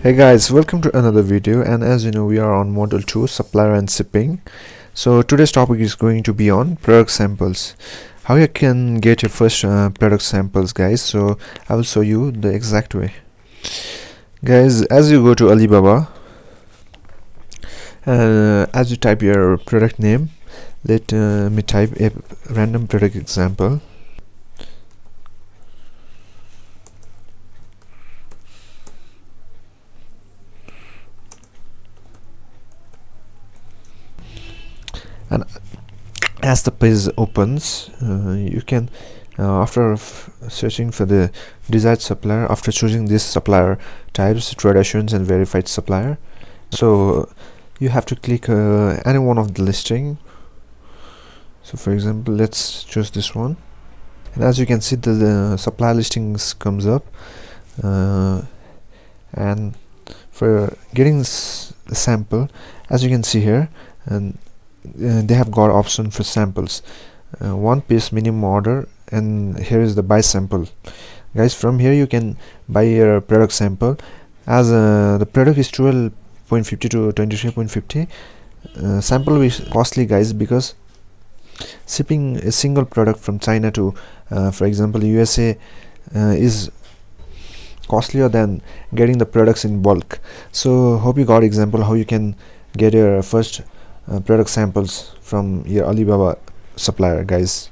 Hey guys, welcome to another video, and as you know we are on module 2 supplier and shipping. So today's topic is going to be on product samples, how you can get your first product samples guys. So I will show you the exact way guys. As you go to Alibaba, as you type your product name, let me type a random product example. And as the page opens, you can after searching for the desired supplier, after choosing this supplier types, traditions and verified supplier, so you have to click any one of the listing. So for example, let's choose this one, and as you can see the supplier listings comes up, and for getting this sample, as you can see here, and they have got option for samples, one piece minimum order, and here is the buy sample guys. From here you can buy your product sample, as the product is 12.50 to 23.50. Sample will be costly guys, because shipping a single product from China to for example USA is costlier than getting the products in bulk. So hope you got example how you can get your first product samples from your Alibaba supplier guys.